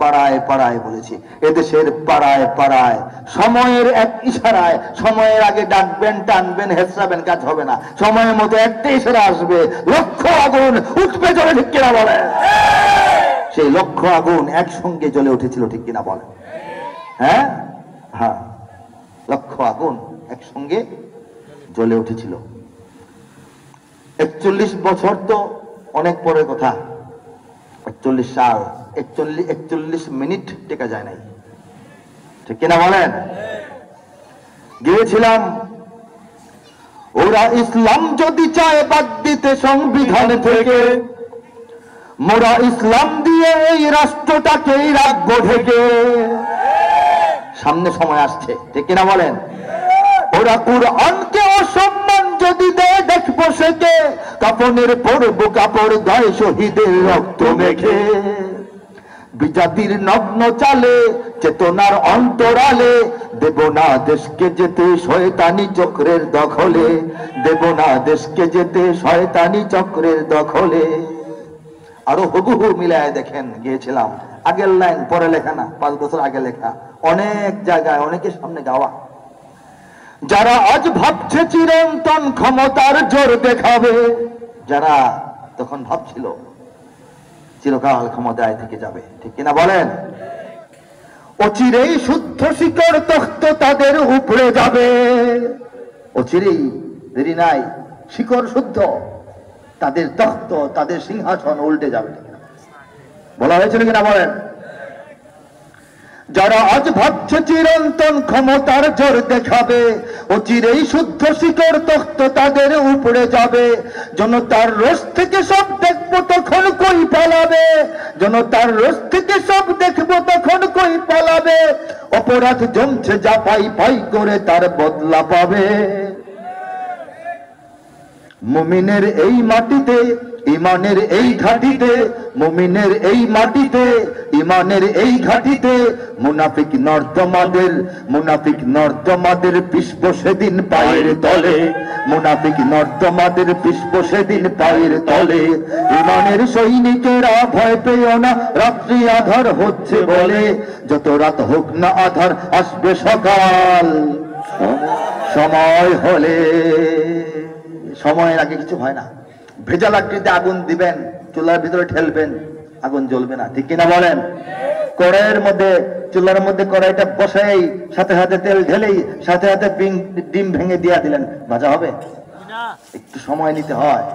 পাড়ায় পাড়ায় বলেছি, এদেশের পাড়ায় পাড়ায় সময়ের এক ইশারায়, সময়ের আগে ডাকবেন, টানবেন, হেঁচড়াবেন, কাজ হবে না। সময়ের মতো একটা ইশারা আসবে, লক্ষ আগুন উঠবে জ্বলে, ঠিক কিনা বলেন? সেই লক্ষ আগুন একসঙ্গে জ্বলে উঠেছিল, ঠিক কিনা বলেন? হ্যাঁ হ্যাঁ, লক্ষ আগুন একসঙ্গে জ্বলে উঠেছিল। 41 বছর তো অনেক পরের কথা, 41 সাল, 41 মিনিট টেকা যায় নাই, ঠিক কিনা বলেন? গিয়েছিলাম, ওরা ইসলাম যদি চায় বাদ দিতে সংবিধান থেকে, মোরা ইসলাম দিয়ে এই রাষ্ট্রটাকেই রাখবো ঢেকে। সামনে সময় আসছে, ঠিক কিনা বলেন? ওরা কুরআনকে অসম্মান যদি দেয় দেখবো সেকে, কাফনের পরবো কাপড় গায়ে শহীদের রক্ত মেখে। বিজাতির নগ্ন চালে চেতনার অন্তরালে, দেব না দেশকে যেতে শয়তানি চক্রের দখলে, দেব না দেশকে যেতে শয়তানি চক্রের দখলে। আরো হুবহু মিলায় দেখেন, গিয়েছিলাম, আগের লাইন পরে লেখা না, 5 বছর আগে লেখা, অনেক জায়গায় অনেকের সামনে গাওয়া। যারা আজ ভাবছে চিরন্তন ক্ষমতার জোর দেখাবে, যারা তখন ভাবছিল চিরকাল ক্ষমতায় থেকে যাবে, ঠিক কিনা বলেন? অচিরেই শুদ্ধ শিকড় তখ্ত তাদের উপরে যাবে, অচিরেই, দেরি নাই, শিকড় শুদ্ধ, তাদের তখ্ত, তাদের সিংহাসন উল্টে যাবে, বলা হয়েছিল কিনা বলেন? যারা আজ ভাবছে চিরন্তন ক্ষমতার জোর দেখাবে, অচিরেই শুদ্ধ শিকড় তখ্ত তাদের উপরে যাবে। জনতার রোষ থেকে সব দেখবো তখন কই পালাবে, জনতার রোষ থেকে সব দেখবো তখন কই পালাবে। অপরাধ জমছে যা পাই পাই করে তার বদলা পাবে। মুমিনের এই মাটিতে, ইমানের এই ঘাটিতে, মুমিনের এই মাটিতে, ইমানের এই ঘাটিতে, মুনাফিক নর্দমাদের পিছব সেদিন পায়ের তলে, মুনাফিক নর্দমাদের পিছব সেদিন পায়ের তলে। ইমানের সৈনিকেরা ভয় পেও না, রাত্রি আধার হচ্ছে বলে, যত রাত হোক না আধার আসবে সকাল সময় হলে। সময়ের আগে কিছু হয় না। ভেজা লাকড়িতে আগুন দিবেন, চুলার ভিতরে ঠেলবেন, আগুন জ্বলবে না, ঠিক কিনা বলেন? কড়াইয়ের মধ্যে, চুলার মধ্যে কড়াইটা বসাই, সাথে সাথে তেল ঢেলেই সাথে সাথে ডিম ভেঙে দিয়া দিলেন, ভাজা হবে? একটু সময় নিতে হয়।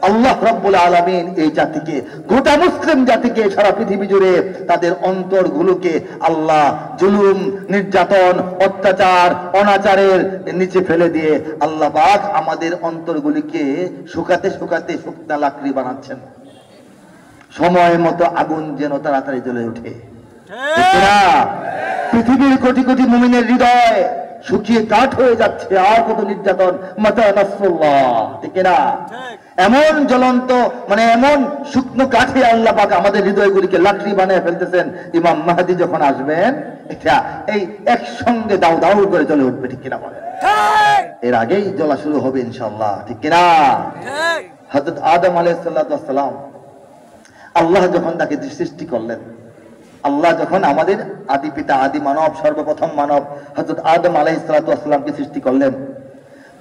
আল্লাহ রাব্বুল আলামিন এই জাতিকে, গোটা মুসলিম জাতিকে, সারা পৃথিবী জুড়ে তাদের অন্তরগুলোকে আল্লাহ জুলুম, নির্যাতন, অত্যাচার, অনাচারের নিচে ফেলে দিয়ে আল্লাহ পাক আমাদের অন্তরগুলিকে শুকাতে শুকাতে শুকনা লাকড়ি বানাচ্ছেন। সময় মতো আগুন যেন তাড়াতাড়ি জ্বলে ওঠে। পৃথিবীর কোটি কোটি মুমিনের হৃদয় শুকিয়ে কাঠ হয়ে যাচ্ছে, আর কত নির্যাতন, মাতা নাসরুল্লাহ, ঠিক না? এমন জ্বলন্ত, মানে এমন শুকনো কাঠে আল্লাহ পাক আমাদের হৃদয়গুলিকে লাকড়ি বানিয়ে ফেলতেছেন। ইমাম মাহদী যখন আসবেন, এটা এই একসঙ্গে দাউ দাউ করে জ্বলে উঠবে, ঠিক কিনা বলেন? এর আগেই জ্বলা শুরু হবে ইনশাআল্লাহ, ঠিক কিনা? হযরত আদম আলাইহিস সালাম, আল্লাহ যখন তাকে সৃষ্টি করলেন, আল্লাহ যখন আমাদের আদি পিতা, আদি মানব, সর্বপ্রথম মানব হযরত আদম আলাইহিস সালামকে সৃষ্টি করলেন,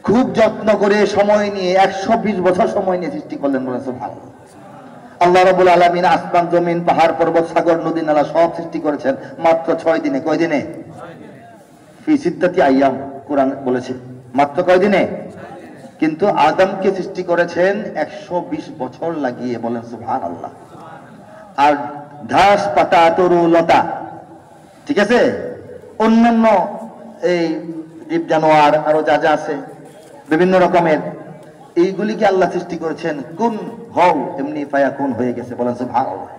খুব যত্ন করে সময় নিয়ে 120 বছর সময় নিয়ে সৃষ্টি করলেন, বলেন সুবহানাল্লাহ। আল্লাহ রাব্বুল আলামিন আসমান, জমিন, পাহাড়, পর্বত, সাগর, নদী, নালা সব সৃষ্টি করেছেন মাত্র 6 দিনে। কয় দিনে? ফি সিত্তাতি আইয়াম, কোরআন বলেছে মাত্র কয় দিনে। কিন্তু আদমকে সৃষ্টি করেছেন 120 বছর লাগিয়ে, বলেন সুবহানাল্লাহ। আর ঘাস, পাতা, তরু, লতা, ঠিক আছে, অন্যান্য এই জীব জানোয়ার আরো যা যা আছে বিভিন্ন রকমের, এইগুলিকে আল্লাহ সৃষ্টি করেছেন, কুন হও, এমনি ফায়াকুন হয়ে গেছে, বলেন সুবহানাল্লাহ।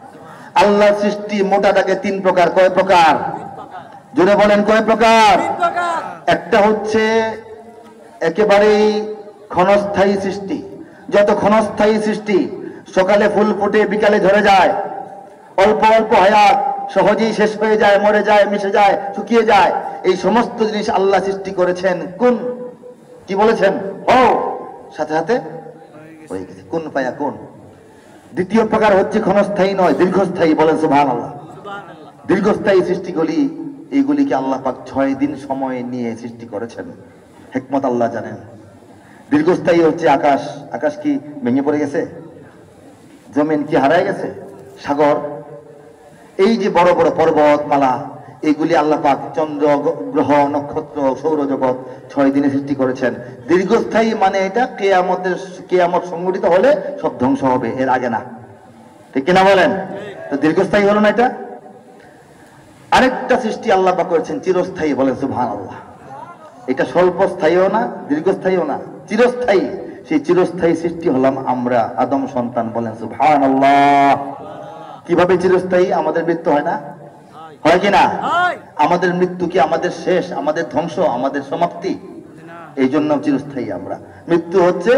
আল্লাহ সৃষ্টি মোটাটাকে 3 প্রকার। কয় প্রকার? জোরে বলেন, কয় প্রকার? একটা হচ্ছে একেবারেই ক্ষণস্থায়ী সৃষ্টি। যত ক্ষণস্থায়ী সৃষ্টি, সকালে ফুল ফুটে বিকালে ঝরে যায়, অল্প অল্প হায়াত, সহজেই শেষ হয়ে যায়, মরে যায়, মিশে যায়, শুকিয়ে যায়, এই সমস্ত জিনিস আল্লাহ সৃষ্টি করেছেন কুন, কি বলেছেন? হও, সাথে সাথে হয়ে গেছে, কুন ফায়াকুন। দ্বিতীয় প্রকার হচ্ছে ক্ষণস্থায়ী নয়, দীর্ঘস্থায়ী, বলেন সুবহানাল্লাহ। দীর্ঘস্থায়ী সৃষ্টিগুলি এইগুলিকে আল্লাহ পাক 6 দিন সময় নিয়ে সৃষ্টি করেছেন। হিকমত আল্লাহ জানেন। দীর্ঘস্থায়ী হচ্ছে আকাশ। আকাশ কি ভেঙে পড়ে গেছে? জমিন কি হারায় গেছে? সাগর, এই যে বড় বড় পর্বতমালা, এইগুলি আল্লাহ পাক চন্দ্র, গ্রহ, নক্ষত্র, সৌরজগৎ 6 দিনে সৃষ্টি করেছেন। দীর্ঘস্থায়ী মানে এটা কিয়ামত সংঘটিত হলে সব ধ্বংস হবে, এর আগে না। ঠিক কিনা বলেন? তো দীর্ঘস্থায়ী হলো না এটা। আরেকটা সৃষ্টি আল্লাহ পাক করেছেন চিরস্থায়ী, বলেন সুবহানাল্লাহ। এটা স্বল্পস্থায়ীও না, দীর্ঘস্থায়ীও না, চিরস্থায়ী। সেই চিরস্থায়ী সৃষ্টি হলাম আমরা, আদম সন্তান, বলেন সুবহানাল্লাহ। কিভাবে চিরস্থায়ী? আমাদের মৃত্যু হয় না? হয় কিনা? আমাদের মৃত্যু কি আমাদের শেষ, আমাদের ধ্বংস, আমাদের সমাপ্তি? এই জন্য চিরস্থায়ী আমরা। মৃত্যু হচ্ছে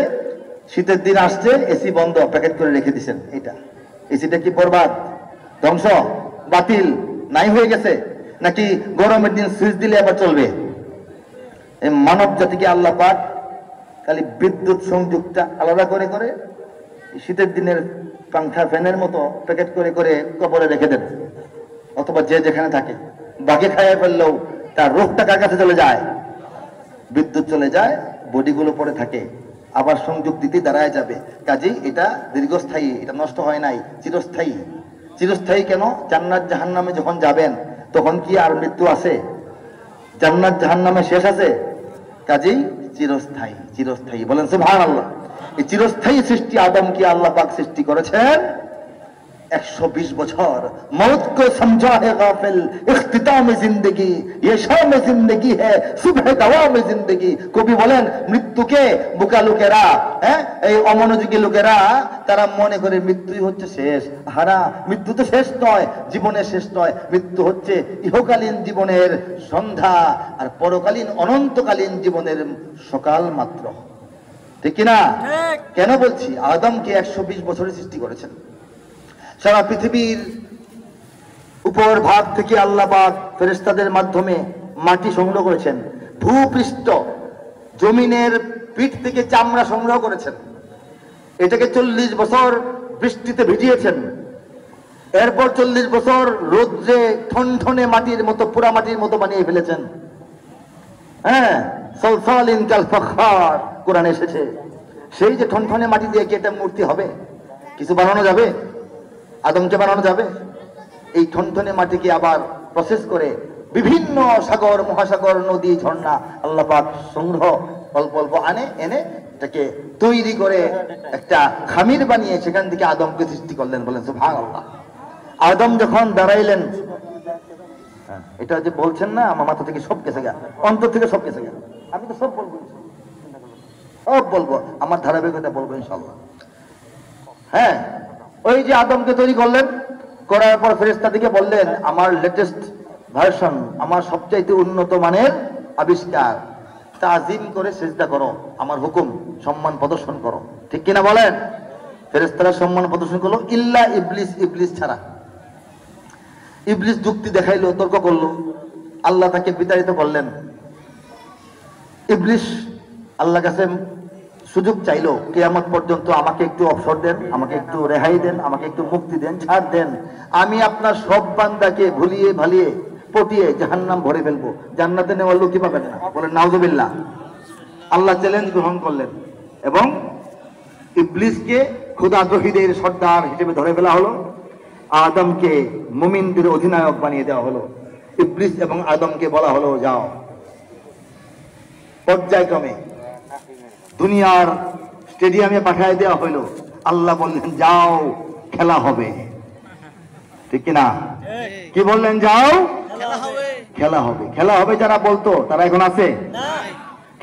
শীতের দিন আসছে, এসি বন্ধ, প্যাকেট করে রেখে দিচ্ছেন, এটা এসিটা কি বরবাদ, ধ্বংস, বাতিল, নাই হয়ে গেছে? নাকি গরমের দিন সুইচ দিলে আবার চলবে? এই মানব জাতিকে আল্লাহ পাক খালি বিদ্যুৎ সংযোগটা আলাদা করে করে শীতের দিনের পাংখা ফ্যানের মতো প্যাকেট করে করে কবরে রেখে দেন, অথবা যে যেখানে থাকে বাঘে খাইয়ে ফেললেও তার রোগটা কার কাছে চলে যায়? বিদ্যুৎ চলে যায়, বডিগুলো পড়ে থাকে, আবার সংযোগ দিতে দাঁড়ায় যাবে। কাজেই এটা দীর্ঘস্থায়ী, এটা নষ্ট হয় নাই, চিরস্থায়ী। চিরস্থায়ী কেন? জান্নাত জাহান্নামে যখন যাবেন তখন কি আর মৃত্যু আছে? জান্নাত জাহান্নামে শেষ আছে? কাজেই চিরস্থায়ী, চিরস্থায়ী, বলেন সুবহানাল্লাহ। এই চিরস্থায়ী সৃষ্টি আদমকে আল্লাহ পাক সৃষ্টি করেছেন 120 বছর। मौत को समझा है गाफिल इख्तिताम जिंदगी ये शाम जिंदगी है सुबह दवाम जिंदगी। কবি বলেন মৃত্যুকে বোকা লোকেরা, এই অমনোযোগী লোকেরা তারা মনে করে মৃত্যুই হচ্ছে শেষ। হারা, মৃত্যু তো শেষ নয়, জীবনের শেষ নয়। মৃত্যু হচ্ছে ইহকালীন জীবনের সন্ধ্যা আর পরকালীন অনন্তকালীন জীবনের সকাল মাত্র। ঠিক কিনা? কেন বলছি? আদমকে 120 বছরে সৃষ্টি করেছেন। সারা পৃথিবীর উপর ভাগ থেকে আল্লাহ পাক ফেরেশতাদের মাধ্যমে মাটি সংগ্রহ করেছেন। ভূপৃষ্ঠ, জমিনের পিঠ থেকে চামড়া সংগ্রহ করেছেন। এটাকে 40 বছর বৃষ্টিতে ভিজিয়েছেন। এরপর 40 বছর রোদ্রে ঠনঠনে মাটির মতো, পুরা মাটির মতো বানিয়ে ফেলেছেন। হ্যাঁ, সালসালিন কাল ফাখার কোরআনে এসেছে। সেই যে ঠনঠনে মাটি দিয়ে কি এটা মূর্তি হবে? কিছু বানানো যাবে? আদমকে বানানো যাবে? এই ঠনঠনে মাটিকে আবার প্রসেস করে বিভিন্ন সাগর, মহাসাগর, নদী, ঝর্ণা আল্লাহ পাক সংগ্রহ অল্প অল্প এনে এটাকে তৈরি করে একটা খামির বানিয়ে সেখান থেকে আদমকে সৃষ্টি করলেন, বলেন সুবহানাল্লাহ। আদম যখন দাঁড়াইলেন, এটা যে বলছেন না, আমার মাথা থেকে সব গেছে গা, অন্তর থেকে সব গেছে গা। আমি তো সব বলবো, সব বলবো, আমার ধারাবাহিকতা বলবো ইনশাআল্লাহ। হ্যাঁ, ওই যে আদমকে তৈরি করলেন, করার পর ফেরেশতাদেরকে বললেন আমার লেটেস্ট ভার্সন, আমার সবচাইতে উন্নত মানের আবিষ্কার, তাজিম করে সিজদা করো, আমার হুকুম, সম্মান প্রদর্শন করো। ঠিক কিনা বলেন? ফেরেশতারা সম্মান প্রদর্শন করলো, ইল্লা ইবলিস, ইবলিস ছাড়া। ইবলিস যুক্তি দেখাইলো, তর্ক করলো, আল্লাহ তাকে বিতাড়িত করলেন। ইবলিস আল্লাহর কাছে সুযোগ চাইলো, কিয়ামত পর্যন্ত আমাকে একটু অবসর দেন, আমাকে একটু রেহাই দেন, আমাকে একটু মুক্তি দেন, ছাড় দেন, আমি আপনার সব বান্দাকে ভুলিয়ে ভালিয়ে পটিয়ে জাহান্নাম ভরে ফেলবো, জান্নাতে নেওয়ার লোকই পাবেন না। বলেন নাউজুবিল্লাহ। আল্লাহ চ্যালেঞ্জ গ্রহণ করলেন এবং ইবলিসকে খোদাদ্রোহীদের সর্দার হিসেবে ধরে ফেলা হলো। আদমকে মুমিনদের অধিনায়ক বানিয়ে দেওয়া হলো। ইবলিস এবং আদমকে বলা হলো যাও। পর্যায়ক্রমে দুনিয়ার স্টেডিয়ামে পাঠিয়ে দেওয়া হইল। আল্লাহ বললেন যাও, খেলা হবে। ঠিক কিনা? কি বললেন? যাও, খেলা হবে। খেলা হবে যারা বলতো তারা এখন আছে?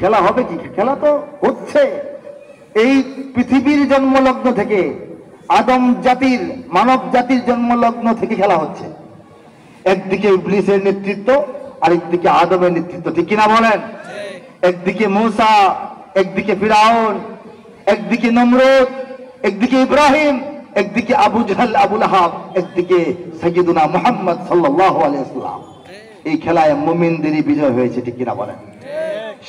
খেলা হবে কি? খেলা তো হচ্ছে। এই পৃথিবীর জন্মলগ্ন থেকে, আদম জাতির, মানব জাতির জন্মলগ্ন থেকে খেলা হচ্ছে। একদিকে ইবলিসের নেতৃত্ব, আরেকদিকে আদমের নেতৃত্ব। ঠিক কিনা বলেন? একদিকে মূসা, একদিকে ফিরাউন, একদিকে নমরুদ, একদিকে ইব্রাহিম, একদিকে আবু জাহল, আবু লাহাব, একদিকে সাইয়্যিদুনা মুহাম্মদ সাল্লাল্লাহু আলাইহি ওয়াসাল্লাম। এই খেলায় মুমিনদেরই বিজয় হয়েছে। ঠিক কিনা বলেন?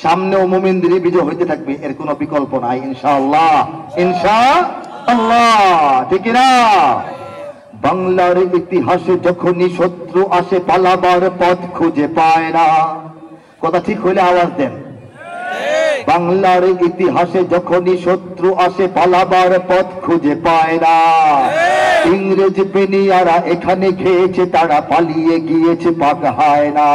সামনেও মুমিনদেরই বিজয় হইতে থাকবে, এর কোনো বিকল্প নাই ইনশাআল্লাহ, ইনশাআল্লাহ। ঠিক কিনা? বাংলার ইতিহাসে যখনই শত্রু আসে পালাবার পথ খুঁজে পায় না। কথা ঠিক হইলে আওয়াজ দেন। বাংলার ইতিহাসে যখনই শত্রু আসে পালাবার পথ খুঁজে পায় না। ইংরেজ বেনিয়ারা এখানে খেয়েছে, তারা পালিয়ে গিয়েছে পাক হয় না।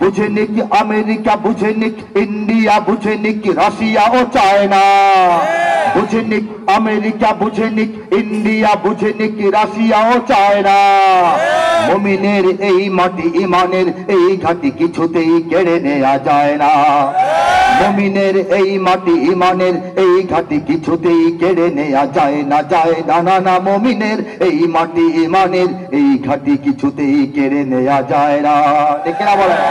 বুঝেনি কি আমেরিকা, বুঝেনি ইন্ডিয়া, বুঝেনি কি রাশিয়া ও চায়না। বুঝেনি আমেরিকা, বুঝেনি ইন্ডিয়া, বুঝেনি কি রাশিয়া ও চায়না। মুমিনের এই মাটি ইমানের এই ঘাটি কিছুতেই কেড়ে নেওয়া যায় না। মুমিনের এই মাটি ইমানের এই ঘাটি কিছুতেই কেড়ে নেওয়া যায় না, যায় না, না না। মুমিনের এই মাটি ইমানের এই ঘাটি কিছুতেই কেড়ে নেওয়া যায় না। ঠিক না বলেন?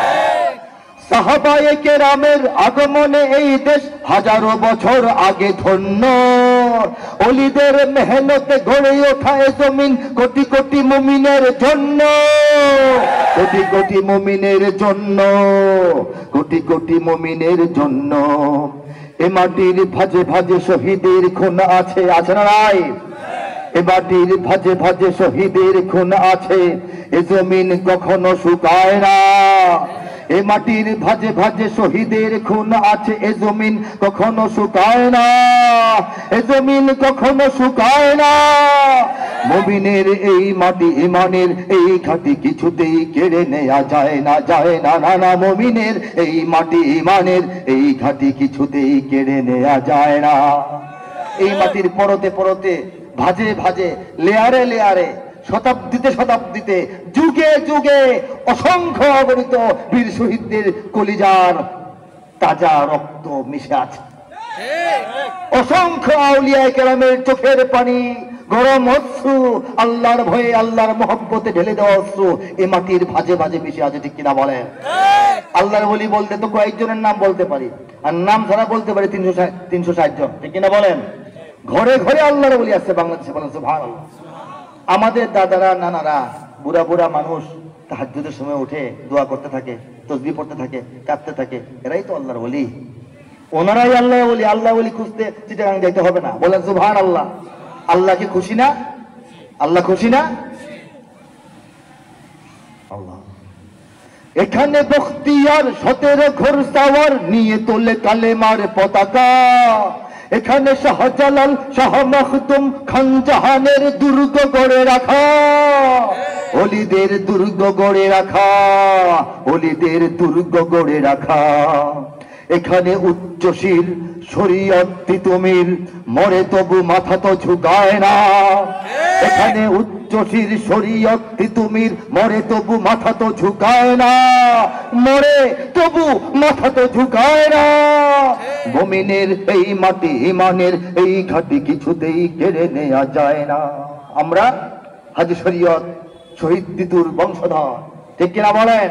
সাহাবায়ে কেরামের আগমনে এই দেশ হাজারো বছর আগে ধন্য। ওলিদের মেহনতে গড়ে ওঠা এ জমিন কোটি কোটি মুমিনের জন্য, কোটি কোটি মুমিনের জন্য, কোটি কোটি মুমিনের জন্য। এ মাটির ভাজে ভাজে শহীদের খুন আছে, আছে না নাই? এ মাটির ভাজে ভাজে শহীদের খুন আছে, এ জমিন কখনো শুকায় না। এ মাটির ভাজে ভাজে শহীদের খুন আছে, এ জমিন কখনো শুকায় না, এ জমিন কখনো শুকায় না। মুমিনের এই মাটি ইমানের এই ঘাটি কিছুতেই কেড়ে নেওয়া যায় না, যায় না, না না। মুমিনের এই মাটি ইমানের এই ঘাটি কিছুতেই কেড়ে নেওয়া যায় না। এই মাটির পরতে পরতে ভাজে ভাজে লেয়ারে লেয়ারে শতাব্দীতে শতাব্দীতে যুগে যুগে অসংখ্য অগণিত বীর শহীদদের কলিজার তাজা রক্ত মিশে আছে। অসংখ্য আউলিয়া কেরামের চোখের পানি, গরম অশ্রু, আল্লাহর ভয়ে আল্লাহর মহব্বতে ঢেলে দেওয়া অশ্রু এ মাটির ভাজে ভাজে মিশে আছে। ঠিক কিনা বলেন? আল্লাহর ওলি বলতে তো কয়েকজনের নাম বলতে পারি, আর নাম ছাড়া বলতে পারি 360 জন। ঠিক কিনা বলেন? ঘরে ঘরে আল্লাহর ওলি আছে বাংলাদেশে। বলেন সুবহানাল্লাহ। আমাদের দাদারা নানারা বুড়া বুড়া মানুষ তাহাজ্জুদের সময় উঠে দোয়া করতে থাকে, তাসবিহ পড়তে থাকে, কাঁদতে থাকে, এরাই তো আল্লাহর ওলি। ওনারাই আল্লাহ ওলি। আল্লাহ ওলি খুঁজতে চিটাগাং যাইতে হবে না। বলেন সুবহানাল্লাহ। আল্লাহ কি খুশি না? আল্লাহ খুশি না? আল্লাহ এখানে বখতিয়ার 17 ঘোড়সওয়ার নিয়ে তোলে কালেমার পতাকা। এখানে শাহজালাল শাহ মখদুম খান জাহানের দুর্গ গড়ে রাখা, ওলিদের দুর্গ গড়ে রাখা, ওলিদের দুর্গ গড়ে রাখা। এখানে উচ্চশীল শরীয়ত তিতুমির মরে তবু মাথা তো ঝুঁকায় না। এখানে উচ্চশীল শরীয়ত তিতুমির মরে তবু মাথা তো ঝুঁকায় না, মরে তবু মাথা তো ঝুঁকায় না। মুমিনের এই মাটি ইমানের এই ঘাটি কিছুতেই কেড়ে নেওয়া যায় না। আমরা হাজী শরীয়ত শহীদ তিতুর বংশধর। ঠিক কিনা বলেন?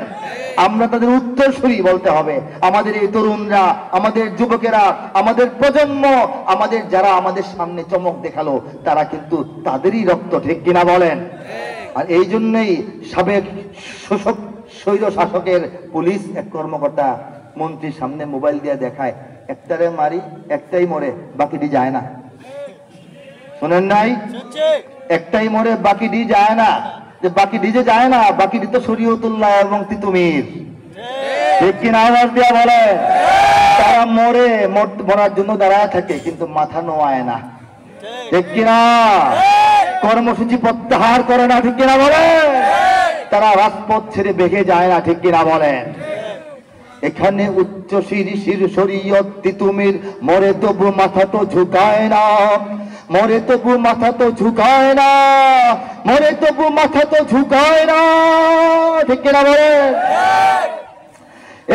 আমরা তাদের উত্তরসূরি বলতে হবে। আমাদের এই তরুণরা, আমাদের যুবকেরা, আমাদের প্রজন্ম, আমাদের যারা আমাদের সামনে চমক দেখালো, তারা কিন্তু তাদেরই রক্ত। ঠিক কিনা বলেন? আর এই জন্যই সাবেক স্বৈর শাসকের পুলিশ এক কর্মকর্তা মন্ত্রীর সামনে মোবাইল দিয়ে দেখায়, একটারে মারি একটাই মরে বাকিটি যায় না। শোনেন নাই? একটাই মরে বাকিটি যায় না। যে বাকি ডিজে যায় না, বাকিটি তো শরীয়তুল্লাহ এবং তিতুমির। ঠিক কিনা আওয়াজ দিয়া বলে? তারা মরে, মরার জন্য দাঁড়ায় থাকে কিন্তু মাথা নোয়ায় না। ঠিক কিনা? কর্মসূচি প্রত্যাহার করে না। ঠিক কিনা বলে? তারা রাজপথ ছেড়ে বেগে যায় না। ঠিক কিনা বলেন? এখানে উচ্চ শির শরীয়ত তিতুমির মরে তবু মাথা তো ঝুঁকায় না, মরে তবু মাথা তো ঝুঁকায় না, মরে তবু মাথা তো ঝুঁকায় না। ঠিক কিনা বলেন?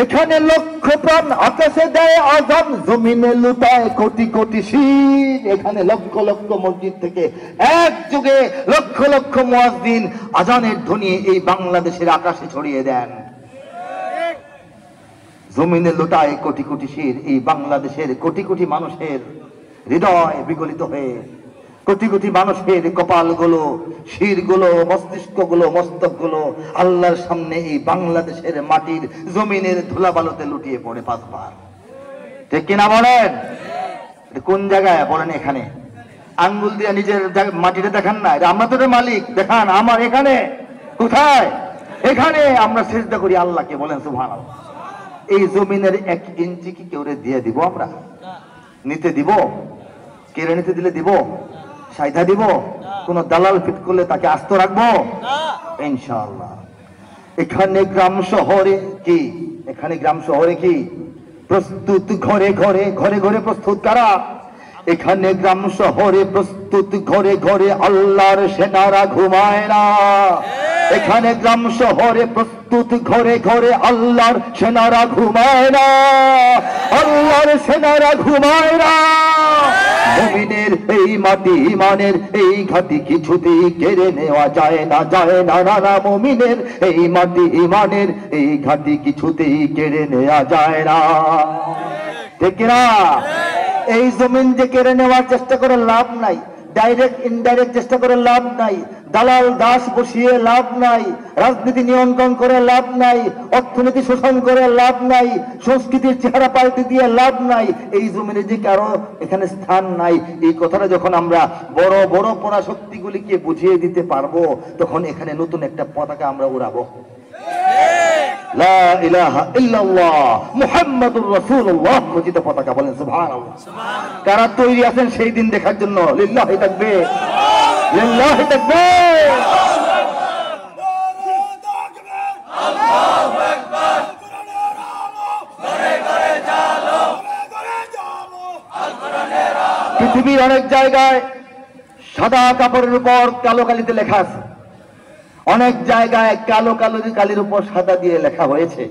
এখানে লক্ষ প্রাণ আকাশে দেয় আযান, জমিনে লুটায় কোটি কোটি শির। এখানে লক্ষ লক্ষ মসজিদ থেকে এক যুগে লক্ষ লক্ষ মুয়াজ্জিন আযানের ধ্বনি এই বাংলাদেশের আকাশে ছড়িয়ে দেন। জমিনে লুটায় কোটি কোটি শির। এই বাংলাদেশের কোটি কোটি মানুষের হৃদয় বিগলিত হয়ে, কোটি কোটি মানুষের কপালগুলো, শিরগুলো, মস্তিষ্কগুলো, মস্তকগুলো আল্লাহর সামনে এই বাংলাদেশের মাটির জমিনের ধুলাবালুতে লুটিয়ে পড়ে 5 বার। ঠিক কিনা বলেন? কোন জায়গায় বলেন? এখানে আঙ্গুল দিয়ে নিজের মাটিতে দেখান না, আমরা তো মালিক, দেখান আমার এখানে কোথায়, এখানে আমরা সিজদা করি আল্লাহকে, বলেন সুবহানাল্লাহ। এই জমিনের 1 ইঞ্চি কি কেউ দিয়ে দিব? আমরা নিতে দিব? কেড়ে নিতে দিলে দিব? সাইধা দিব? কোন দালাল ফিট করলে তাকে আস্ত রাখবো? ইনশাআল্লাহ। এখানে গ্রাম শহরে কি, এখানে গ্রাম শহরে কি প্রস্তুত, ঘরে ঘরে, ঘরে ঘরে প্রস্তুত কারা? এখানে গ্রাম শহরে প্রস্তুত, ঘরে ঘরে আল্লাহর সেনারা ঘুমায় না। এখানে গ্রাম শহরে প্রস্তুত, ঘরে ঘরে আল্লাহর সেনারা ঘুমায় না, আল্লাহর সেনারা ঘুমায় না। মুমিনের এই মাটি, ইমানের এই ঘাটি কিছুতেই কেড়ে নেওয়া যায় না, যায় না, না না। মুমিনের এই মাটি, ইমানের এই ঘাটি কিছুতেই কেড়ে নেওয়া যায় না, ঠিক না? এই জমিন যে কেড়ে নেওয়ার চেষ্টা করে লাভ নাই, ডাইরেক্ট ইনডাইরেক্ট চেষ্টা করে লাভ নাই, দালাল দাস বসিয়ে লাভ নাই, রাজনীতি নিয়ন্ত্রণ করে লাভ নাই, অর্থনীতি শোষণ করে লাভ নাই, সংস্কৃতির চেহারা পাল্টে দিয়ে লাভ নাই। এই জমিনে যে কারো এখানে স্থান নাই, এই কথাটা যখন আমরা বড় বড় পরাশক্তিগুলিকে বুঝিয়ে দিতে পারবো, তখন এখানে নতুন একটা পতাকা আমরা উড়াবো। লা ইলাহা ইল্লাল্লাহ মুহাম্মাদুর রাসূলুল্লাহ ঘোষিত পতাকা, বলেন সুবহানাল্লাহ। কারা তৈরি আছেন সেই দিন দেখার জন্য? লিল্লাহি তাকবীর, লিল্লাহি তাকবীর। আল্লাহু আকবার। পৃথিবীর অনেক জায়গায় সাদা কাপড়ের উপর কালো কালিতে লেখা আছে, অনেক জায়গায় কালো কালির উপর সাদা দিয়ে লেখা হয়েছে।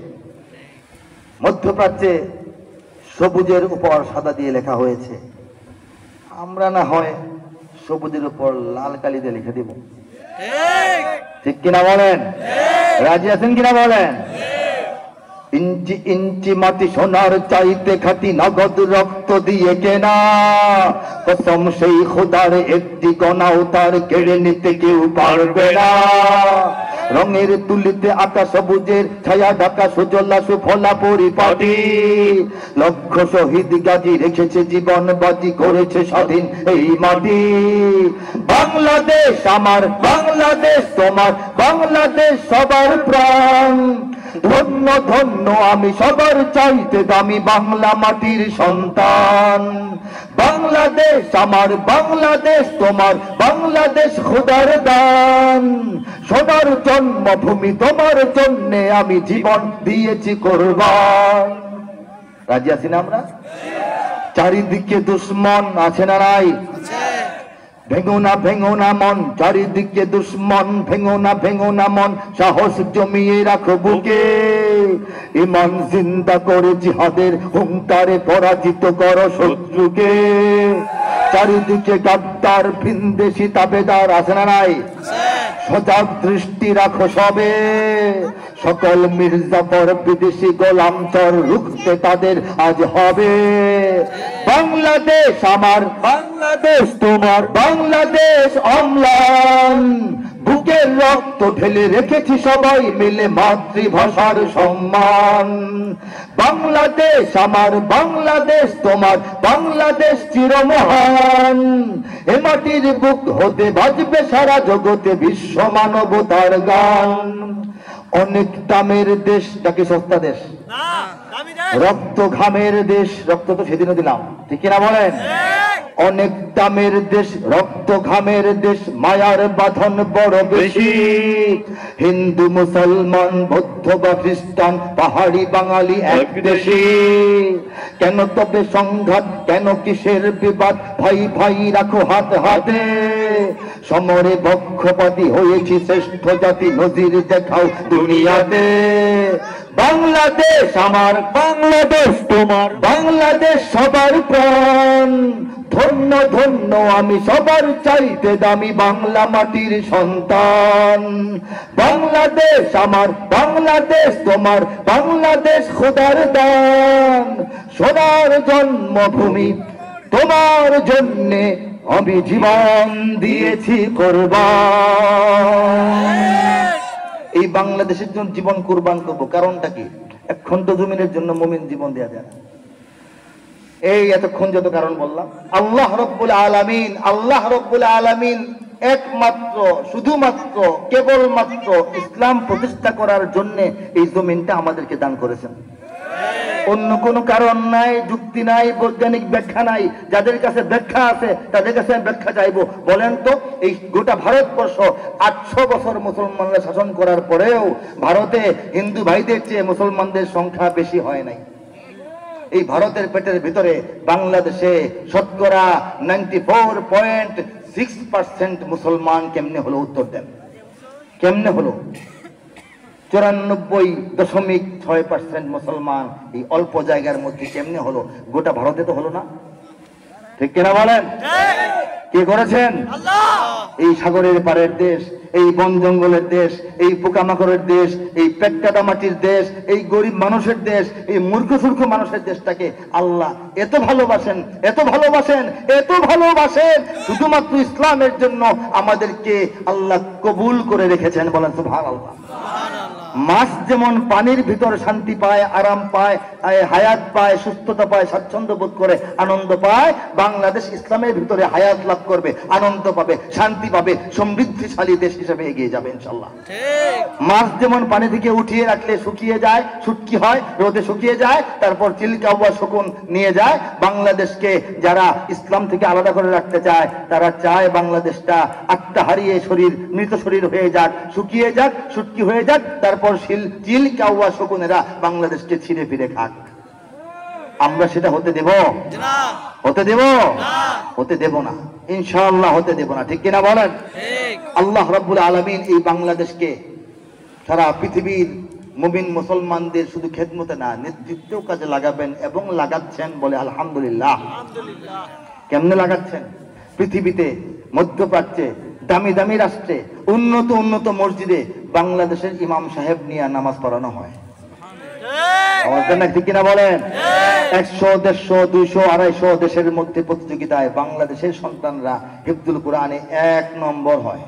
মধ্যপ্রাচ্যে সবুজের উপর সাদা দিয়ে লেখা হয়েছে। আমরা না হয় সবুজের উপর লাল কালি দিয়ে লিখে দিব, ঠিক কিনা বলেন? রাজি আছেন কিনা বলেন? ইঞ্চি ইঞ্চি মাটি সোনার চাইতে খাঁটি, নগদ রক্ত দিয়ে কেনা, কসম সেই খোদার একটি কণাও তার কেড়ে নিতে কেউ পারবে না। রঙের তুলিতে আকাশ সবুজের ছায়া ঢাকা, সুজলা সুফলা পরিপাটি, লক্ষ শহীদ গাজী রেখেছে জীবন বাজি, করেছে স্বাধীন এই মাটি। বাংলাদেশ আমার, বাংলাদেশ তোমার, বাংলাদেশ সবার প্রাণ। ধন্য ধন্য আমি সবার চাইতে দামি বাংলা মাটির সন্তান। বাংলাদেশ আমার, বাংলাদেশ তোমার, বাংলাদেশ খোদার দান। সোনার জন্মভূমি তোমার জন্যে আমি জীবন দিয়েছি কোরবান। রাজি আছি না আমরা? চারিদিকে দুশ্মন আছে না নাই? ভেঙো না ভেঙো না মন, চারিদিকে দুশ্মন, ভেঙো না ভেঙো না মন, সাহস জমিয়ে রাখো বুকে। ইমান জিন্দা করে জিহাদের হুঙ্কারে পরাজিত করো শত্রুকে। চারিদিকে গাদ্দার ভিনদেশি তাবেদার আছে না নাই? সজাগ দৃষ্টি রাখো সবে, সকল মির্জাফর বিদেশি গোলামচর রুখতে তাদের আজ হবে। বাংলাদেশ আমার, বাংলাদেশ তোমার, বাংলাদেশ অম্লান। বুকের রক্ত ঢেলে রেখেছি সবাই মিলে মাতৃভাষার সম্মান। বাংলাদেশ আমার, বাংলাদেশ তোমার, বাংলাদেশ চিরমহান। এ মাটির বুক হতে বাজবে সারা জগতে বিশ্ব মানবতার গান। অনেক দামের দেশ, নাকি সস্তা দেশ? রক্ত ঘামের দেশ, রক্ত তো সেদিনও দিলাম, ঠিক কিনা বলেন? অনেক দামের দেশ, রক্ত ঘামের দেশ, মায়ার বাঁধন বড় বেশি। হিন্দু মুসলমান বৌদ্ধ বা খ্রিস্টান পাহাড়ি বাঙালি এক দেশি। কেন তবে সংঘাত, কেন কিসের বিবাদ, ভাই ভাই রাখো হাত হাতে। সমরে পক্ষপাতী হয়েছি শ্রেষ্ঠ জাতি, নজির দেখাও দুনিয়াতে। বাংলাদেশ আমার, বাংলাদেশ তোমার, বাংলাদেশ সবার প্রাণ। ধন্য ধন্য আমি সবার চাইতে দামি বাংলা মাটির সন্তান। বাংলাদেশ আমার, বাংলাদেশ তোমার, বাংলাদেশ খোদার দান। সোনার জন্মভূমি তোমার জন্যে আমি জীবন দিয়েছি কোরবান। এই বাংলাদেশের জন্য জীবন কোরবান করবো, কারণটা কি? এক খন্ড জমিনের জন্য মুমিন জীবন দেয়া যায় না। এই এতক্ষণ যত কারণ বললাম, আল্লাহ রব্বুল আলামিন একমাত্র শুধুমাত্র কেবলমাত্র ইসলাম প্রতিষ্ঠা করার জন্য এই জমিনটা আমাদেরকে দান করেছেন। অন্য কোনো কারণ নাই, যুক্তি নাই, বৈজ্ঞানিক ব্যাখ্যা নাই। যাদের কাছে ব্যাখ্যা আছে তাদের কাছে আমি ব্যাখ্যা চাইবো। বলেন তো, এই গোটা ভারতবর্ষ 800 বছর মুসলমানরা শাসন করার পরেও ভারতে হিন্দু ভাইদের চেয়ে মুসলমানদের সংখ্যা বেশি হয় নাই। এই ভারতের পেটের ভিতরে বাংলাদেশে শতকরা 94.6% মুসলমান কেমনে হলো? উত্তর দেন, কেমনে হলো? 94.6% মুসলমান এই অল্প জায়গার মধ্যে কেমনে হলো? গোটা ভারতে তো হলো না, ঠিক কিনা বলেন? কে করেছেন? এই সাগরের পাড়ের দেশ, এই বন জঙ্গলের দেশ, এই পোকামাকড়ের দেশ, এই পেটকাটা মাটির দেশ, এই গরিব মানুষের দেশ, এই মূর্খ সূর্খ মানুষের দেশটাকে আল্লাহ এত ভালোবাসেন, এত ভালোবাসেন, এত ভালোবাসেন, শুধুমাত্র ইসলামের জন্য আমাদেরকে আল্লাহ কবুল করে রেখেছেন। বলেন সুবহানাল্লাহ। মাছ যেমন পানির ভিতর শান্তি পায়, আরাম পায়, হায়াত পায়, সুস্থতা পায়, স্বাচ্ছন্দ্য বোধ করে, আনন্দ পায়, বাংলাদেশ ইসলামের ভিতরে হায়াত লাভ করবে, আনন্দ পাবে, শান্তি পাবে, সমৃদ্ধিশালী দেশ হিসেবে এগিয়ে যাবে ইনশাআল্লাহ। মাছ যেমন পানি থেকে উঠিয়ে রাখলে শুকিয়ে যায়, শুটকি হয়, রোদে শুকিয়ে যায়, তারপর চিলকাওয়া শকুন নিয়ে যায়। বাংলাদেশকে যারা ইসলাম থেকে আলাদা করে রাখতে চায় তারা চায় বাংলাদেশটা আত্মা হারিয়ে শরীর, মৃত শরীর হয়ে যাক, শুকিয়ে যাক, শুটকি হয়ে যাক, তারপর চিলকাওয়া শকুনেরা বাংলাদেশকে ছিঁড়ে ফিরে খাক। আমরা সেটা হতে দেব? হতে দেব? হতে দেব না, ইনশাআল্লাহ হতে দেব না, ঠিক কিনা বলেন? আল্লাহ রাব্বুল আলামিন এই বাংলাদেশকে সারা পৃথিবীর মুমিন মুসলমানদের শুধু খেদমতে না, নেতৃত্বেও কাজে লাগাবেন এবং লাগাচ্ছেন। বলে আলহামদুলিল্লাহ। কেমনে লাগাচ্ছেন? পৃথিবীতে, মধ্যপ্রাচ্যে, দামি দামি রাষ্ট্রে, উন্নত মসজিদে বাংলাদেশের ইমাম সাহেব নিয়ে নামাজ পড়ানো হয়। ঠিক কিনা বলেন? 100, 150, 200, 250 দেশের মধ্যে প্রতিযোগিতায় বাংলাদেশের সন্তানরা হিফজুল কোরআনে 1 নম্বর হয়।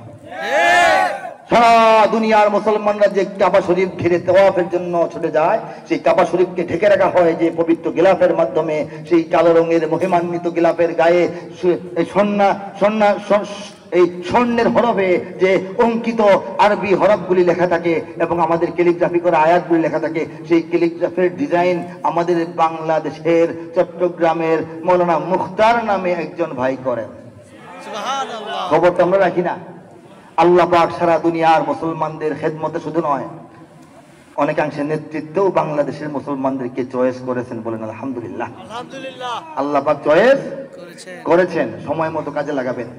সারা দুনিয়ার মুসলমানরা যে কাবা শরীফ ঘিরে তাওয়াফের জন্য ছুটে যায়, সেই কাবা শরীফকে ঢেকে রাখা হয় যে পবিত্র গিলাফের মাধ্যমে। সেই কালো রঙের মহিমান্বিত গিলাফের গায়ে এই স্বর্ণের হরফে যে অঙ্কিত আরবি হরফগুলি লেখা থাকে এবং আমাদের ক্যালিগ্রাফি করা আয়াতগুলি লেখা থাকে, সেই ক্যালিগ্রাফির ডিজাইন আমাদের বাংলাদেশের চট্টগ্রামের মৌলানা মুখতার নামে একজন ভাই করেন। সুবহানাল্লাহ। খবরটা আমরা রাখি না? আল্লাহ পাক সারা দুনিয়ার মুসলমানদের খেদমতে শুধু নয়, অনেকাংশে নেতৃত্বেও বাংলাদেশের মুসলমানদেরকে চয়েস করেছেন। বলেন আলহামদুলিল্লাহ। আল্লাহ পাক চয়েস করেছেন, সময় মতো কাজে লাগাবেন,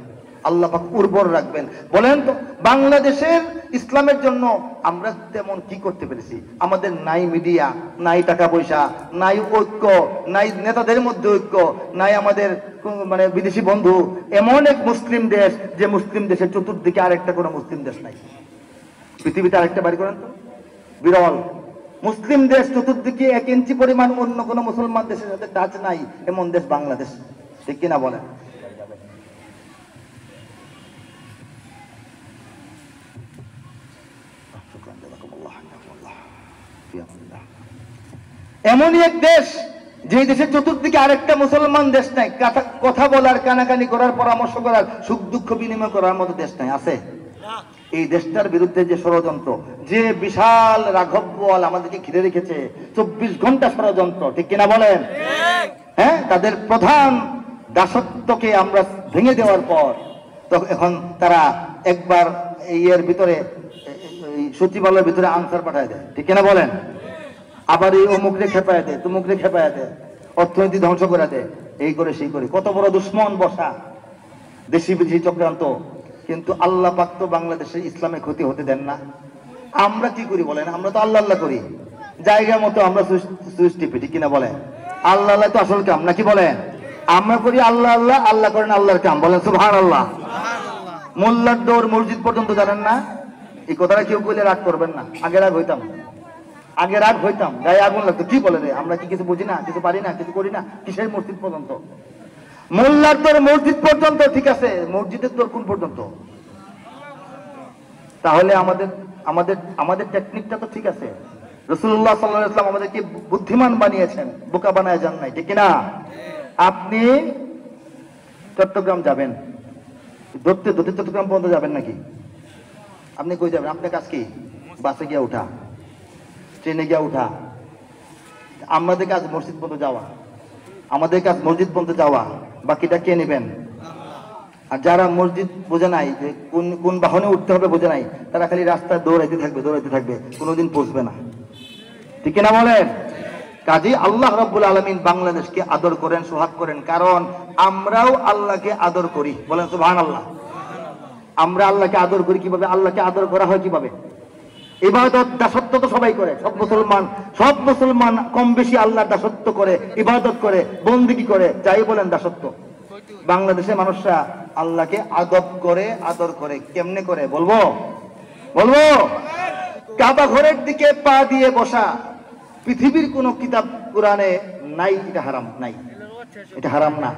আল্লাহ পাক উর্বর রাখবেন। বলেন তো, বাংলাদেশের ইসলামের জন্য আমরা তেমন কি করতে পেরেছি? আমাদের নাই মিডিয়া, নাই টাকা পয়সা, নাই ঐক্য, নাই নেতাদের মধ্যে ঐক্য, নাই আমাদের মানে বিদেশি বন্ধু। এমন এক মুসলিম দেশ যে মুসলিম দেশের চতুর্দিকে আরেকটা কোনো মুসলিম দেশ নাই পৃথিবীতে। আরেকটা বাড়ি করেন তো, বিরল মুসলিম দেশ চতুর্দিকে 1 ইঞ্চি পরিমাণ অন্য কোনো মুসলমান দেশের সাথে টাচ নাই, এমন দেশ বাংলাদেশ, ঠিক কিনা বলেন? এমনই এক দেশ যে দেশের চতুর্দিকে আরেকটা মুসলমান দেশ নাই, কথা বলার, কানাকানি করার, পরামর্শ করার, সুখ দুঃখ বিনিময় করার মতো দেশ নাই। আছে? এই দেশটার বিরুদ্ধে যে ষড়যন্ত্র, যে বিশাল রাঘব বল আমাদেরকে ঘিরে রেখেছে, 24 ঘন্টা ষড়যন্ত্র, ঠিক কিনা বলেন? হ্যাঁ, তাদের প্রধান দাসত্বকে আমরা ভেঙে দেওয়ার পর তো এখন তারা একবার এর ভিতরে সচিবালয়ের ভিতরে আনসার পাঠায় দেয়, ঠিক কিনা বলেন? আবার এই অমুকরে খেপায় দেয়, তুমুকরে খেপায় দেয়, অর্থনীতি ধ্বংস করে দেয়, এই করে সেই করে। কত বড় দুশ্মন বসা, দেশি বিদেশি চক্রান্ত। কিন্তু আল্লাহ পাক তো বাংলাদেশের ইসলামের ক্ষতি হতে দেন না। আমরা কি করি বলেন? আমরা তো আল্লাহ আল্লাহ করি, জায়গা মতো আমরা সুইচ টিপি, ঠিক কিনা বলেন? আল্লাহ আল্লাহ তো আসল কাম, নাকি বলেন? আমরা করি আল্লাহ আল্লাহ, আল্লাহ করেন আল্লাহর কাম। বলেন সুবহানাল্লাহ। মোল্লার দৌড় মসজিদ পর্যন্ত জানেন না? এই কথাটা কেউ কইলে রাগ করবেন না। আগে রাগ হইতাম, গায়ে আগুন লাগতো। কি বলে রে, আমরা কি কিছু বুঝি না, কিছু পারি না, কিছু করি না? কিসের মসজিদ পর্যন্ত? মোল্লার তোর মসজিদ পর্যন্ত, ঠিক আছে, মসজিদের তোর কোন পর্যন্ত? তাহলে আমাদের টেকনিকটা তো ঠিক আছে। রাসূলুল্লাহ সাল্লাল্লাহু আলাইহি ওয়াসাল্লাম আমাদেরকে বুদ্ধিমান বানিয়েছেন, বোকা বানায় যান নাই, ঠিক কিনা? আপনি চট্টগ্রাম যাবেন, ধরতে ধরতে চট্টগ্রাম পর্যন্ত যাবেন নাকি? আপনি কই যাবেন? আপনার কাজ কি? বাসে গিয়ে উঠা, ট্রেনে গিয়ে উঠা। আমাদের কাজ মসজিদ পর্যন্ত যাওয়া, আমাদের কাজ মসজিদ পর্যন্ত যাওয়া, বাকিটা কে নেবেন? আর যারা মসজিদ বোঝে নাই, যে কোন কোন বাহনে উঠতে হবে বোঝে নাই, তারা খালি রাস্তায় দৌড়াইতে থাকবে, কোনোদিন পৌঁছবে না। ঠিক না বলেন? কাজী আল্লাহ রাব্বুল আলামিন বাংলাদেশকে আদর করেন, সোহাগ করেন, কারণ আমরাও আল্লাহকে আদর করি। বলেন সুবহানাল্লাহ। আমরা আল্লাহকে আদর করি কিভাবে? আল্লাহকে আদর করা হয় কিভাবে? ইবাদত দাসত্ব তো সবাই করে, সব মুসলমান কম বেশি আল্লাহর দাসত্ব করে, ইবাদত করে, বন্দেগী করে, যাই বলেন দাসত্ব। বাংলাদেশের মানুষরা আল্লাহকে আদর করে। কেমনে করে বলবো? কাবা ঘরের দিকে পা দিয়ে বসা পৃথিবীর কোন কিতাব কোরআনে নাই। এটা হারাম নাই, এটা হারাম না,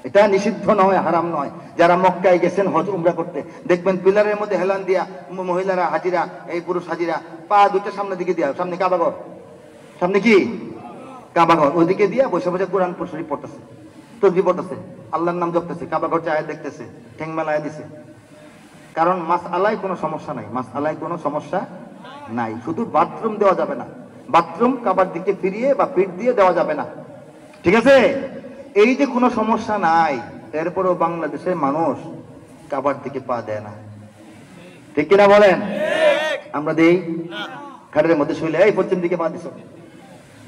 এটা নিষিদ্ধ নয়, হারাম নয়। যারা মক্কায় গেছেন হজ উমরা করতে, দেখবেন পিলারের মধ্যে হেলান দিয়া মহিলারা হাজিরা, এই পুরুষ হাজিরা পা দুটো সামনের দিকে দিয়া, সামনে কাবাঘর, সামনে কি কাবাঘর, ওইদিকে দিয়া বসে বসে কোরআন শরীফ পড়তেছে, তসবিহ পড়তেছে, আল্লাহর নাম জপতেছে, কাবাঘর চায় দেখতেছে, ঠ্যাং মেলায় দিছে। কারণ মাসআলায় কোনো সমস্যা নাই, মাসআলায় কোনো সমস্যা নাই। শুধু বাথরুম দেওয়া যাবে না, বাথরুম কাবার দিকে ফিরিয়ে বা পিঠ দিয়ে দেওয়া যাবে না, ঠিক আছে? এই যে কোনো সমস্যা নাই, এরপরেও বাংলাদেশের মানুষ কাবার দিকে পা দেয় না, ঠিক কিনা বলেন? আমরা দেই খাটের মধ্যে শুইলে, এই পশ্চিম দিকে পা দিছ,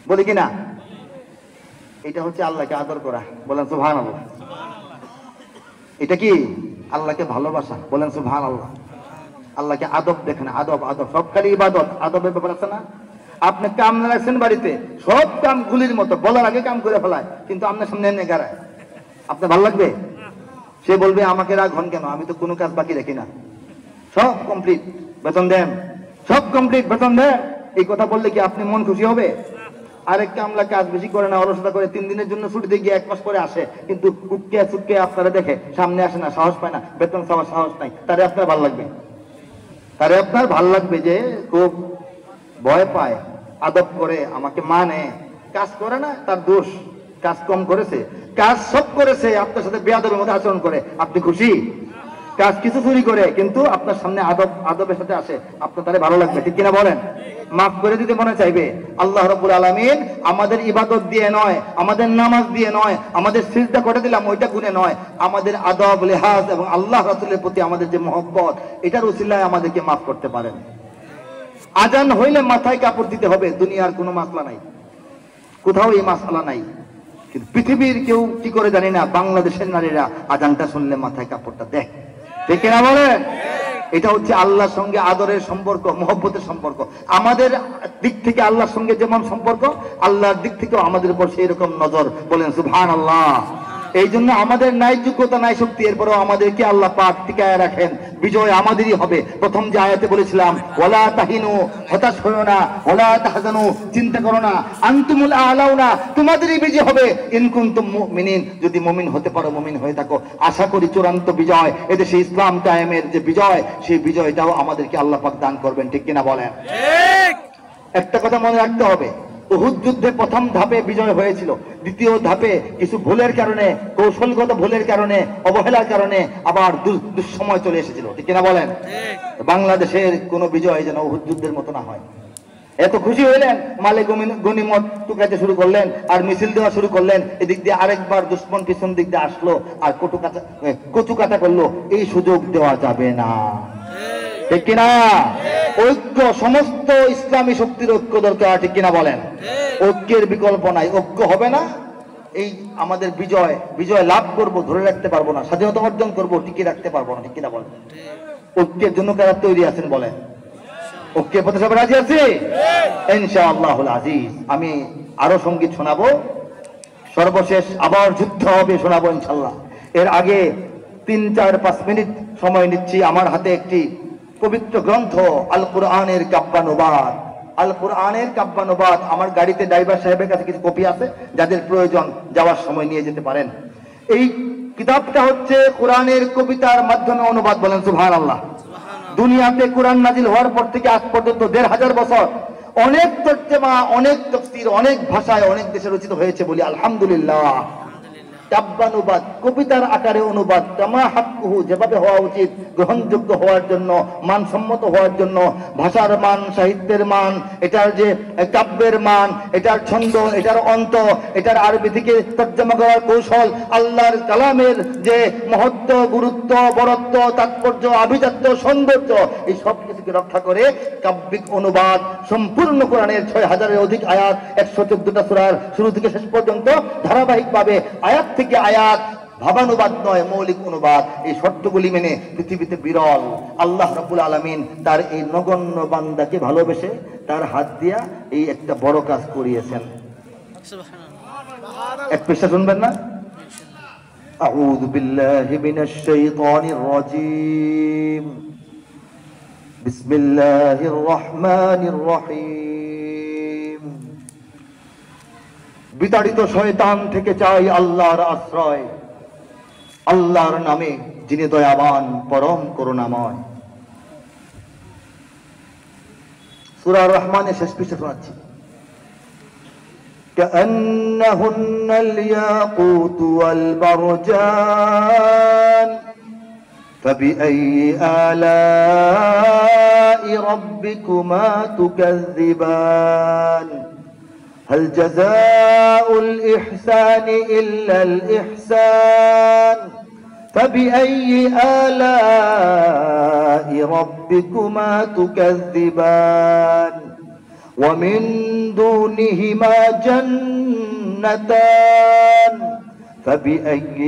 বলি কিনা? এটা হচ্ছে আল্লাহকে আদর করা। বলেন সুবহানাল্লাহ। এটা কি? আল্লাহকে ভালোবাসা। বলেন সুবহানাল্লাহ। আল্লাহকে আদব দেখেন, আদব সব খালি ইবাদত, আদবের ব্যাপার আছে না? আপনি কাম না রাখছেন বাড়িতে, সব কাম গুলির মতো, বলার আগে কাম করে ফেলায়, কিন্তু আপনার সামনে এনে গাড়ায়, আপনার ভালো লাগবে? সে বলবে আমাকে রাখুন কেন, আমি তো কোনো কাজ বাকি রাখি না, সব কমপ্লিট, বেতন দেন, সব কমপ্লিট, বেতন দেন। এই কথা বললে কি আপনি মন খুশি হবে? আরেক কামলা কাজ বেশি করে না, অলসতা করে 3 দিনের জন্য ছুটিতে গিয়ে 1 মাস পরে আসে, কিন্তু কুটকে আপনারা দেখে সামনে আসে না, সাহস পায় না, বেতন চাওয়ার সাহস নাই, তারে আপনার ভালো লাগবে? তারে আপনার ভাল লাগবে যে খুব ভয় পায়, আদব করে, আমাকে মানে, কাজ করে না তার দোষ, কাজ কম করেছে, কাজ সব করেছে, আপনার সাথে বেয়াদবের মধ্যে আচরণ করে, আপনি খুশি? কাজ কিছু চুরি করে কিন্তু আপনার সামনে আদবের সাথে আসে, আপনার তারে ভালো লাগবে, ঠিক কিনা বলেন? মাফ করে দিতে মনে চাইবে। আল্লাহ রাব্বুল আলামিন আমাদের ইবাদত দিয়ে নয়, আমাদের নামাজ দিয়ে নয়, আমাদের সিজদা করে দিলাম ওইটা গুণে নয়, আমাদের আদব লেহাজ এবং আল্লাহ রাসূলের প্রতি আমাদের যে মহব্বত, এটার উসিলায় আমাদেরকে মাফ করতে পারেন। আজান হইলে মাথায় কাপড় দিতে হবে, দুনিয়ার কোনো মাসলা নাই, কোথাও এই মাসলা নাই। কিন্তু পৃথিবীর কেউ কি করে জানি না, বাংলাদেশের নারীরা আজানটা শুনলে মাথায় কাপড়টা দেয়, ঠিক কিনা বলেন? এটা হচ্ছে আল্লাহর সঙ্গে আদরের সম্পর্ক, মহব্বতের সম্পর্ক। আমাদের দিক থেকে আল্লাহর সঙ্গে যেমন সম্পর্ক, আল্লাহর দিক থেকেও আমাদের উপর সেই রকম নজর। বলেন সুবহানাল্লাহ। এই জন্য আমাদের নাই যোগ্যতা, নাই শক্তি, এরপরেও আমাদেরকে আল্লাহ পাক টিকায় রাখেন, বিজয় আমাদেরই হবে। প্রথম যে আয়াতে বলেছিলাম, ওয়ালা তাহিনু, হতাশ হয়ো না, ওয়ালা তাহজানু, চিন্তা করো না, আনতুমুল আলাউনা, তোমাদেরই বিজয় হবে, ইন কুনতুম মুমিনিন, যদি মুমিন হতে পারো, মুমিন হয়ে থাকো। আশা করি চূড়ান্ত বিজয়, এদেশে ইসলাম কায়েমের যে বিজয়, সেই বিজয়টাও আমাদেরকে আল্লাহ পাক দান করবেন, ঠিক কিনা বলেন? ঠিক। একটা কথা মনে রাখতে হবে, উহুদ যুদ্ধে প্রথম ধাপে বিজয় হয়েছিল, দ্বিতীয় ধাপে কিছু ভুলের কারণে, কৌশলগত ভুলের কারণে, অবহেলার কারণে আবার দুঃসময় চলে এসেছিল, ঠিক কিনা বলেন? বাংলাদেশের কোন বিজয় যেন উহুদ যুদ্ধের মতো না হয়। এত খুশি হইলেন, মালে গনিমত টুকাইতে শুরু করলেন, আর মিছিল দেওয়া শুরু করলেন, এদিক দিয়ে আরেকবার দুশ্মন পিছন দিক দিয়ে আসলো আর কচু কাটা করলো, এই সুযোগ দেওয়া যাবে না, ঠিক কিনা? ঐক্য, সমস্ত ইসলামী শক্তির ঐক্য দরকার, ঠিক কিনা বলেন? ঐক্যের বিকল্প নাই, ঐক্য হবে না, এই আমাদের বিজয় লাভ করব, ধরে রাখতে পারবো না, স্বাধীনতা অর্জন করব, টিকিয়ে রাখতে পারবো না, ঠিক কিনা বলেন? ঐক্যের জন্য কারা তৈরি আছেন বলেন? ঐক্যের পথে সবাই রাজি আছে ইনশাআল্লাহুল আজিজ। আমি আরো সঙ্গীত শোনাবো, সর্বশেষ আবার যুদ্ধ হবে শোনাবো ইনশাআল্লাহ। এর আগে 3-4-5 মিনিট সময় নিচ্ছি। আমার হাতে একটি পবিত্র গ্রন্থ, আল কোরআনের কাব্যানুবাদ। আল কোরআনের কাব্যানুবাদ আমার গাড়িতে ড্রাইভার সাহেবের কাছে কিছু কপি আছে, যাদের প্রয়োজন যাওয়ার সময় নিয়ে যেতে পারেন। এই কিতাবটা হচ্ছে কোরআনের কবিতার মাধ্যমে অনুবাদ। বলেন সুবহানাল্লাহ। দুনিয়াতে কোরআন নাজিল হওয়ার পর থেকে আজ পর্যন্ত 1500 বছর অনেক তর্জমা, অনেক তাফসীর, অনেক ভাষায়, অনেক দেশে রচিত হয়েছে, বলি আলহামদুলিল্লাহ। কাব্যানুবাদ, কবিতার আকারে অনুবাদ, কামা হাক্কুহু, যেভাবে হওয়া উচিত, গ্রহণযোগ্য হওয়ার জন্য, মানসম্মত হওয়ার জন্য, ভাষার মান, সাহিত্যের মান, এটার যে কাব্যের মান, এটার ছন্দ, এটার অন্ত, এটার আরবি থেকে তর্জমা করার কৌশল, আল্লাহর কালামের যে মহত্ব, গুরুত্ব, বরত্ব, তাৎপর্য, আভিজাত্য, সৌন্দর্য, এই সব কিছুকে রক্ষা করে কাব্যিক অনুবাদ সম্পূর্ণ কোরআনের 6000-এর অধিক আয়াত, 114টা সূরার শুরু থেকে শেষ পর্যন্ত ধারাবাহিকভাবে আয়াত থেকে আয়াত, ভাবানুবাদ নয়, মৌলিক অনুবাদ, এই শর্তগুলি মেনে পৃথিবীতে বিরল। আল্লাহ রাব্বুল আলামিন তার এই নগণ্য বান্দাকে ভালোবেসে তার হাত দিয়া এই একটা বড় কাজ করিয়েছেন। এক পৃষ্ঠা শুনবেন না? আউযু বিল্লাহি মিনাশ শাইতানির রাজীম, বিসমিল্লাহির রহমানির রহিম। বিতাড়িত শয়তান থেকে চাই আল্লাহর আশ্রয়, আল্লাহর নামে যিনি দয়াবান, পরম করুণাময়। সূরা রহমানের শেষ পৃষ্ঠা শোনাচ্ছি। كأنهن الياقوت والمرجان فبأي آلاء ربكما تكذبان هل جزاء الإحسان إلا الإحسان فبأي آلاء ربكما تكذبان ومن دونهما جنتان فبأي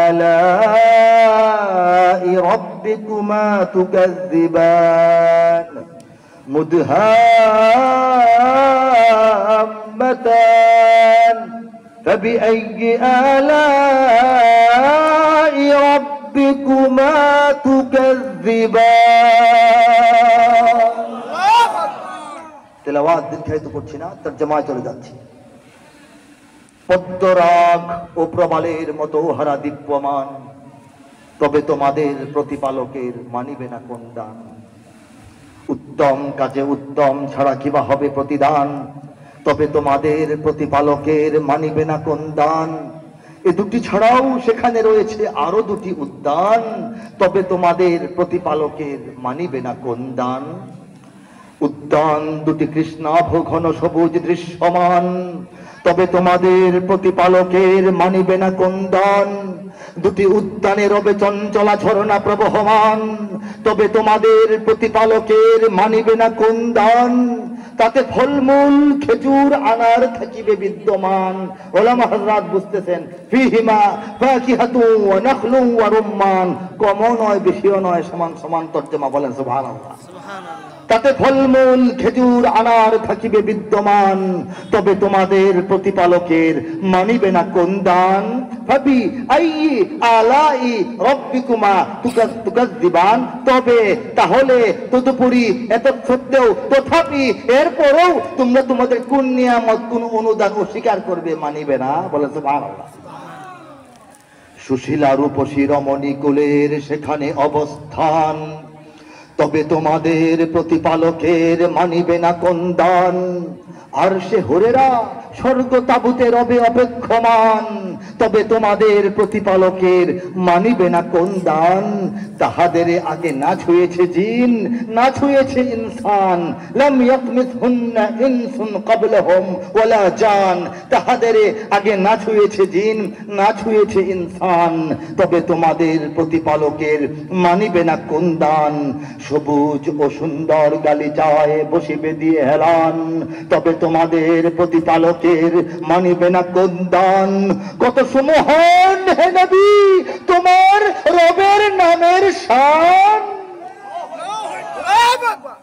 آلاء ربكما تكذبان مدهامتان فبأي آلاء ربكما تكذبان। তেলাওয়াত দীর্ঘায়িত করছি না, তরজমায় চলে যাচ্ছি। পদ্মরাগ ও প্রবালের মতো হারা দিব্যমান, তবে তোমাদের প্রতিপালকের মানিবে না কোন দান। উত্তম কাজে উত্তম ছাড়া কিবা হবে প্রতিদান, তবে তোমাদের প্রতিপালকের মানিবে না কোন দান। এ দুটি ছাড়াও সেখানে রয়েছে আরো দুটি উদ্যান, তবে তোমাদের প্রতিপালকের মানিবে না কোন দান। উদ্যান দুটি কৃষ্ণাভ ঘন সবুজ দৃশ্যমান, তবে তোমাদের প্রতিপালকের মানিবে না কোন দান। দুটি উদ্যানে রবে চঞ্চলা ঝরনা প্রবহমান, তবে তোমাদের প্রতিপালকের মানিবে না কোন দান। তাতে ফলমূল খেজুর আনার থাকিবে বিদ্যমান। ওলামা হযরত বুঝতেছেন, ফিহিমা ফাকিহাতু ওয়া নাখলু ওয়া রুম্মান, কমও নয় বেশিও নয়, সমান সমান তর্জমা বলেন সুবহানাল্লাহ। তাতে ফলমূল খেজুর আনার থাকিবে বিদ্যমান, তবে তোমাদের প্রতিপালকের মানিবে না কোন দান। ফাবি আইয়ি আলাই রাব্বিকুমা তুকাজ্জিবান, তবে তাহলে তদুপরি এত সত্ত্বেও তথাপি এরপরেও তোমরা তোমাদের কোন নিয়ামত, কোন অনুদান অস্বীকার করবে, মানিবে না, বলে সুবহানাল্লাহ। সুশীলা রূপসী রমণী কুলের সেখানে অবস্থান, তবে তোমাদের প্রতিপালকের মানিবে না কোন দান। আর সে হরেরা স্বর্গ তাবুতে রবে অপেক্ষমান, তবে তোমাদের প্রতিপালকের মানিবে না কোন দান। তাহাদের আগে না ছুঁয়েছে জিন, না ছুঁয়েছে ইনসান, লাম ইয়াতমিসহুন্না ইনসুন ক্বাবলাহুম ওয়ালা জান। তাহাদের আগে না ছুঁয়েছে জিন, না ছুঁয়েছে ইনসান, তবে তোমাদের প্রতিপালকের মানিবে না কোন দান। সবুজ ও সুন্দর গালিচায় বসিবে দিয়ে হেলান, তবে তোমাদের প্রতিপালকের মানিবে না কোন দান। কত সুমহান হে নবী তোমার রবের নামের শান,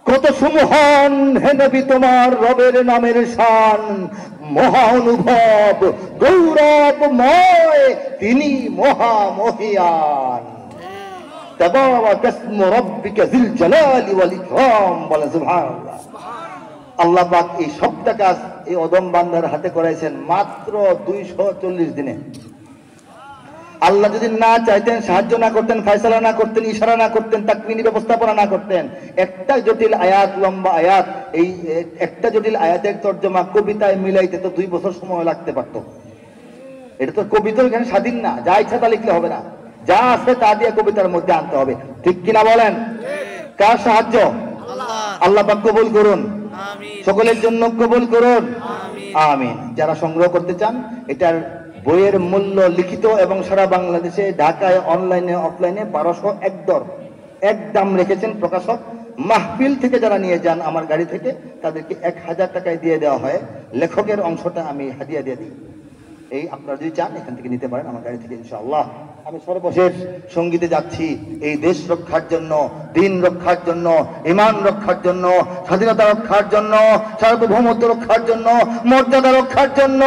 কত সুমহান হে নবী তোমার রবের নামের শান। মহানুভব গৌরবময় তিনি মহামহিয়ান। তাবারাকাসমু রাব্বিকা যিল জালালি ওয়াল ইকরাম, বলে সুবহানাল্লাহ। আল্লাহ পাক এই সবটা কাজ এই অদম বান্দার হাতে করাইছেন মাত্র 240 দিনে। আল্লাহ যদি না চাইতেন, সাহায্য না করতেন, ফয়সালা না করতেন, ইশারা না করতেন, তাকমিনী ব্যবস্থাপনা না করতেন, একটা জটিল আয়াত, লম্বা আয়াত, এই একটা জটিল আয়াতের তর্জমা কবিতায় মিলাইতে তো 2 বছর সময় লাগতে পারত। এটা তো কবিতা এখানে স্বাধীন না, যা ইচ্ছা তা লিখলে হবে না, যা আছে তা দিয়ে কবিতার মধ্যে আনতে হবে। ঠিক কিনা বলেন? কার সাহায্য? আল্লাহ পাক কবুল করুন, সকলের জন্য কবুল করুন, আমিন। যারা সংগ্রহ করতে চান, এটার বইয়ের মূল্য লিখিত এবং সারা বাংলাদেশে ঢাকায় অনলাইনে অফলাইনে 1201 দর, এক দাম রেখেছেন প্রকাশক। মাহফিল থেকে যারা নিয়ে যান আমার গাড়ি থেকে, তাদেরকে 1000 টাকায় দিয়ে দেওয়া হয়, লেখকের অংশটা আমি হাদিয়া দিয়ে দিই। এই আপনারা যদি চান এখান থেকে নিতে পারেন আমার গাড়ি থেকে ইনশাআল্লাহ। আমি সর্বশেষ সঙ্গীতে যাচ্ছি এই দেশ রক্ষার জন্য, দিন রক্ষার জন্য, ঈমান রক্ষার জন্য, স্বাধীনতা রক্ষার জন্য, সার্বভৌমত্ব রক্ষার জন্য, মর্যাদা রক্ষার জন্য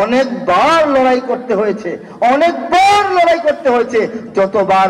অনেকবার লড়াই করতে হয়েছে, অনেকবার লড়াই করতে হয়েছে। যতবার